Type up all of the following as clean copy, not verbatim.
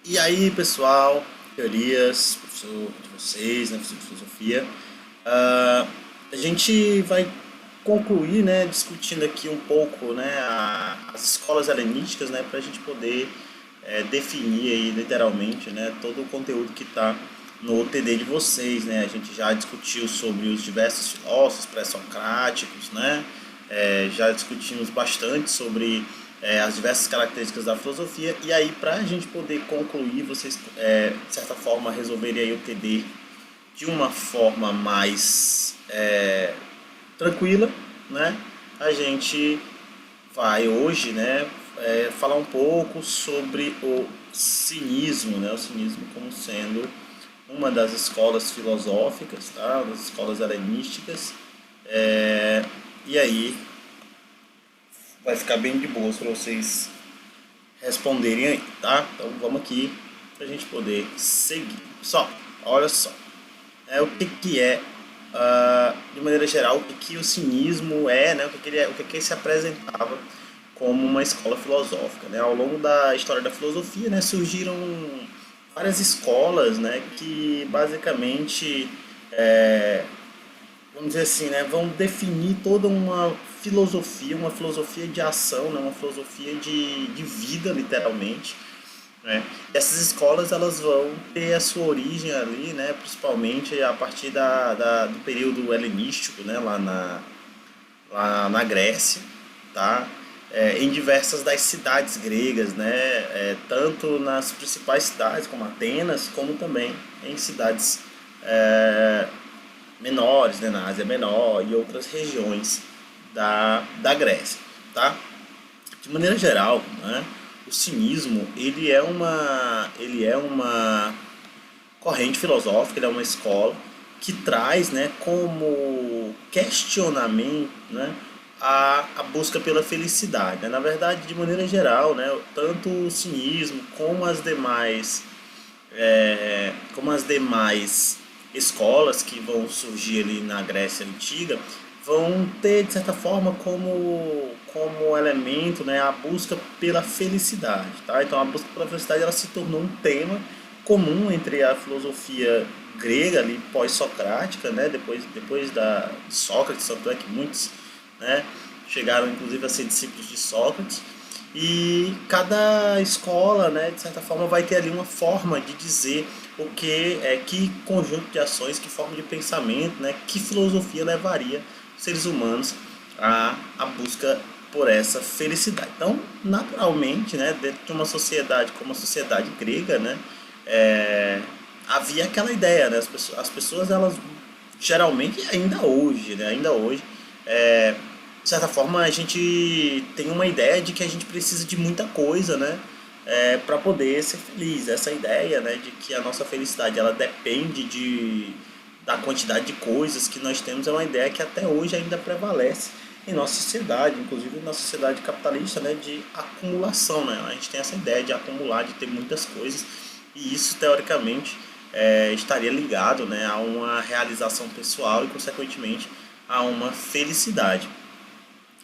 E aí, pessoal, teorias, professor de vocês, né, professor de filosofia. Ah, a gente vai concluir, né, discutindo aqui um pouco, né, as escolas helenísticas, né, para a gente poder definir aí literalmente, né, todo o conteúdo que está no OTD de vocês, né. A gente já discutiu sobre os diversos filósofos pré-socráticos, né, já discutimos bastante sobre as diversas características da filosofia. E aí, para a gente poder concluir, vocês, de certa forma, resolverem aí o TD de uma forma mais tranquila, né? A gente vai hoje, né, falar um pouco sobre o cinismo, né? O cinismo como sendo uma das escolas filosóficas, tá? Das escolas helenísticas. E aí vai ficar bem de boas para vocês responderem aí, tá? Então vamos aqui para a gente poder seguir. Só, olha só, o que que é, de maneira geral, o que que o cinismo é, né? O que que ele se apresentava como uma escola filosófica, né? Ao longo da história da filosofia, né, surgiram várias escolas, né, que basicamente vamos dizer assim, né, vão definir toda uma filosofia de ação, né, uma filosofia de vida, literalmente, né? Essas escolas elas vão ter a sua origem ali, né, principalmente a partir do período helenístico, né, lá na Grécia, tá? Em diversas das cidades gregas, né? Tanto nas principais cidades como Atenas, como também em cidades menores, né, na Ásia Menor e outras regiões da Grécia, tá? De maneira geral, né, o cinismo ele é uma corrente filosófica, ele é uma escola que traz, né, como questionamento, né, a busca pela felicidade, né? Na verdade, de maneira geral, né, tanto o cinismo como as demais escolas que vão surgir ali na Grécia Antiga vão ter, de certa forma, como elemento, né, a busca pela felicidade. Tá? Então, a busca pela felicidade ela se tornou um tema comum entre a filosofia grega, ali, pós-socrática, né, depois de Sócrates, tanto é que muitos, né, chegaram inclusive a ser discípulos de Sócrates. E cada escola, né, de certa forma, vai ter ali uma forma de dizer que conjunto de ações, que forma de pensamento, né, que filosofia levaria os seres humanos à busca por essa felicidade. Então, naturalmente, né, dentro de uma sociedade como a sociedade grega, né, havia aquela ideia, né, as pessoas elas geralmente ainda hoje, de certa forma a gente tem uma ideia de que a gente precisa de muita coisa, né, para poder ser feliz. Essa ideia, né, de que a nossa felicidade ela depende da quantidade de coisas que nós temos é uma ideia que até hoje ainda prevalece em nossa sociedade, inclusive na sociedade capitalista, né, de acumulação, né? A gente tem essa ideia de acumular, de ter muitas coisas e isso teoricamente estaria ligado, né, a uma realização pessoal e consequentemente a uma felicidade.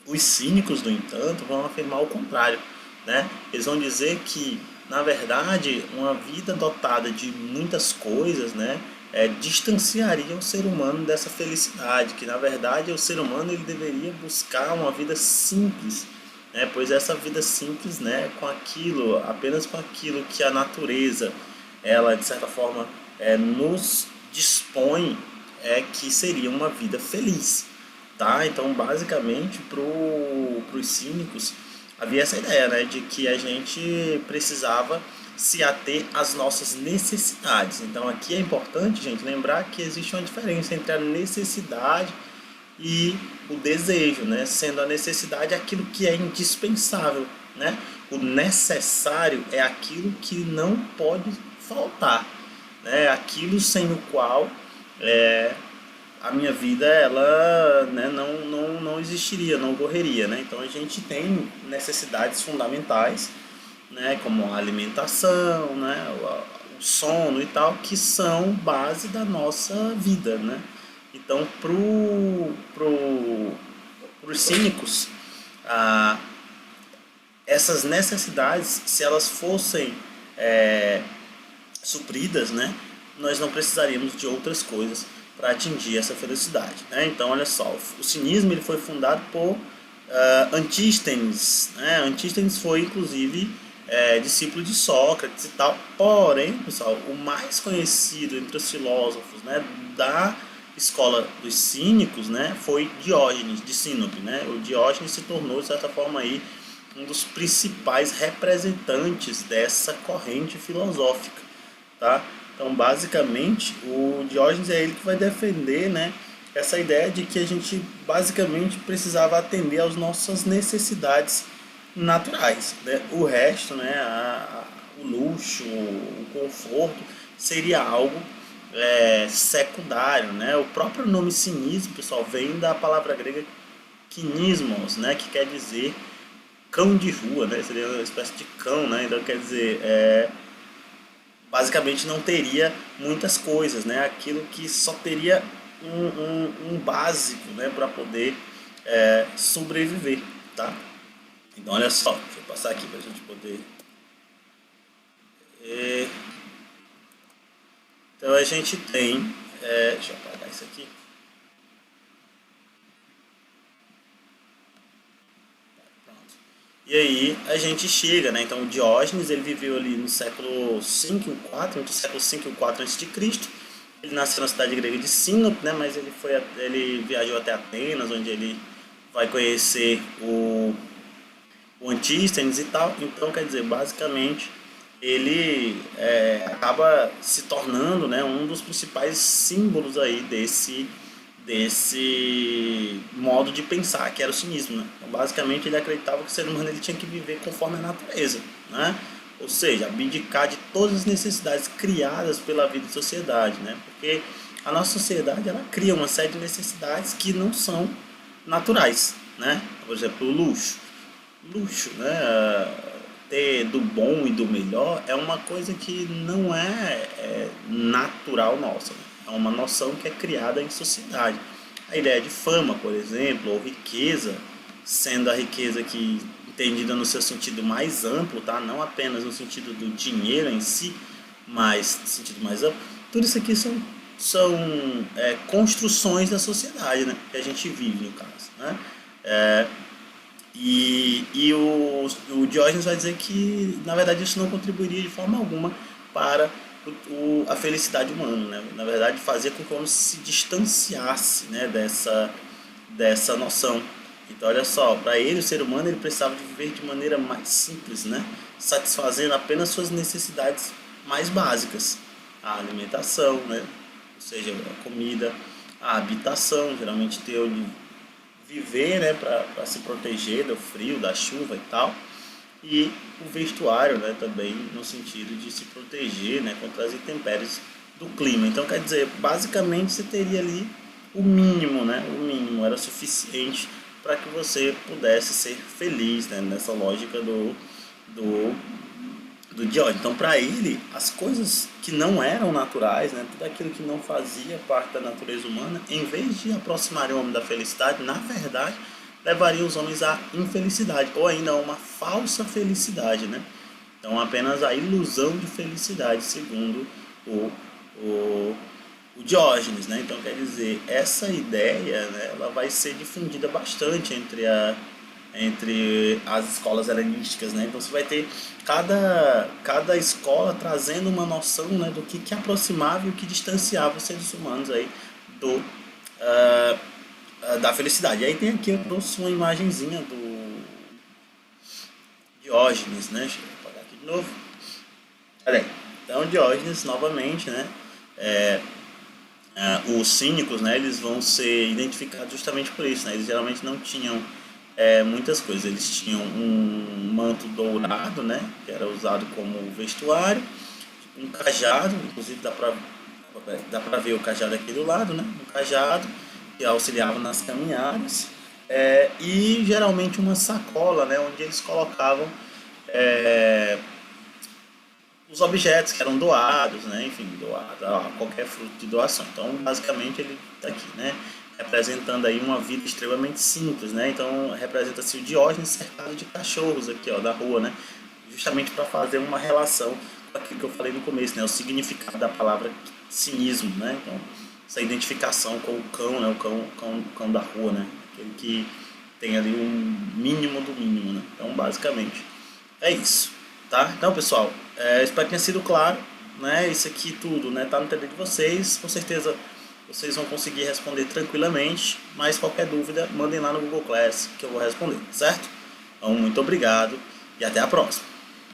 Os cínicos, no entanto, vão afirmar o contrário, né? Eles vão dizer que, na verdade, uma vida dotada de muitas coisas, né, distanciaria o ser humano dessa felicidade, que na verdade o ser humano ele deveria buscar uma vida simples, né, pois essa vida simples, né, apenas com aquilo que a natureza, ela de certa forma nos dispõe, que seria uma vida feliz. Tá? Então, basicamente, para os cínicos, havia essa ideia, né, de que a gente precisava se ater às nossas necessidades. Então, aqui é importante, gente, lembrar que existe uma diferença entre a necessidade e o desejo, né? Sendo a necessidade aquilo que é indispensável, né? O necessário é aquilo que não pode faltar, né? Aquilo sem o qual a minha vida ela, né, não existiria, não ocorreria, né? Então a gente tem necessidades fundamentais, né, como a alimentação, né, o sono e tal, que são base da nossa vida, né? Então pros cínicos, ah, essas necessidades, se elas fossem supridas, né, nós não precisaríamos de outras coisas para atingir essa felicidade, né? Então, olha só, o cinismo ele foi fundado por Antístenes, né? Antístenes foi, inclusive, discípulo de Sócrates e tal. Porém, pessoal, o mais conhecido entre os filósofos, né, da escola dos cínicos, né, foi Diógenes de Sinope, né? O Diógenes se tornou, de certa forma, aí, um dos principais representantes dessa corrente filosófica, tá? Então, basicamente, o Diógenes é ele que vai defender, né, essa ideia de que a gente basicamente precisava atender às nossas necessidades naturais, né? O resto, né, o luxo, o conforto, seria algo secundário, né? O próprio nome cinismo, pessoal, vem da palavra grega kinismos, né, que quer dizer cão de rua, né? Seria uma espécie de cão, né? Então, quer dizer, basicamente não teria muitas coisas, né? Aquilo que só teria um básico, né, para poder sobreviver, tá? Então, olha só, deixa eu passar aqui para a gente poder. Então, a gente tem. Deixa eu apagar isso aqui. Pronto. E aí a gente chega, né? Então, o Diógenes ele viveu ali no século 5 e 4, entre o século 5 e o 4 a.C. Ele nasceu na cidade grega de Sinope, né? Mas ele viajou até Atenas, onde ele vai conhecer o Antístenes e tal. Então, quer dizer, basicamente, ele acaba se tornando, né, um dos principais símbolos aí desse modo de pensar, que era o cinismo, né? Então, basicamente, ele acreditava que o ser humano ele tinha que viver conforme a natureza, né? Ou seja, abdicar de todas as necessidades criadas pela vida e sociedade, né? Porque a nossa sociedade ela cria uma série de necessidades que não são naturais, né? Por exemplo, o luxo. Luxo, né? Ter do bom e do melhor é uma coisa que não é natural nossa, né? É uma noção que é criada em sociedade. A ideia de fama, por exemplo, ou riqueza, sendo a riqueza que entendida no seu sentido mais amplo, tá? Não apenas no sentido do dinheiro em si, mas no sentido mais amplo. Tudo isso aqui são construções da sociedade, né? Que a gente vive, no caso, né? E o Diógenes vai dizer que, na verdade, isso não contribuiria de forma alguma para a felicidade humana, né? Na verdade, fazia com que o homem se distanciasse, né, dessa noção. Então, olha só, para ele, o ser humano ele precisava de viver de maneira mais simples, né? Satisfazendo apenas suas necessidades mais básicas. A alimentação, né? Ou seja, a comida, a habitação, geralmente ter onde viver, né, para se proteger do frio, da chuva e tal. E o vestuário, né, também no sentido de se proteger, né, contra as intempéries do clima. Então, quer dizer, basicamente você teria ali o mínimo, né? O mínimo era suficiente para que você pudesse ser feliz, né, nessa lógica do Diógenes. Então, para ele, as coisas que não eram naturais, né, tudo aquilo que não fazia parte da natureza humana, em vez de aproximar o homem da felicidade, na verdade, levaria os homens à infelicidade, ou ainda a uma falsa felicidade, né? Então, apenas a ilusão de felicidade, segundo o Diógenes, né? Então, quer dizer, essa ideia, né, ela vai ser difundida bastante entre as escolas helenísticas, né? Então você vai ter cada escola trazendo uma noção, né, do que aproximava e o que distanciava os seres humanos aí da felicidade. E aí tem aqui, eu trouxe uma imagenzinha do Diógenes, né? Deixa eu apagar aqui de novo. Olha aí. Então Diógenes, novamente, né? Os cínicos, né, eles vão ser identificados justamente por isso, né? Eles geralmente não tinham muitas coisas. Eles tinham um manto dourado, né, que era usado como vestuário, um cajado, inclusive dá pra ver o cajado aqui do lado, né, um cajado que auxiliava nas caminhadas, e geralmente uma sacola, né, onde eles colocavam os objetos que eram doados, né, enfim, qualquer fruto de doação. Então, basicamente, ele está aqui, né, representando aí uma vida extremamente simples, né? Então, representa-se o Diógenes cercado de cachorros aqui, ó, da rua, né? Justamente para fazer uma relação aquilo que eu falei no começo, né? O significado da palavra cinismo, né? Então, essa identificação com o cão, né? O cão da rua, né? Aquele que tem ali um mínimo do mínimo, né? Então, basicamente, é isso, tá? Então, pessoal, espero que tenha sido claro, né? Isso aqui tudo, né? Tá no entender de vocês, com certeza vocês vão conseguir responder tranquilamente, mas qualquer dúvida, mandem lá no Google Class que eu vou responder, certo? Então, muito obrigado e até a próxima.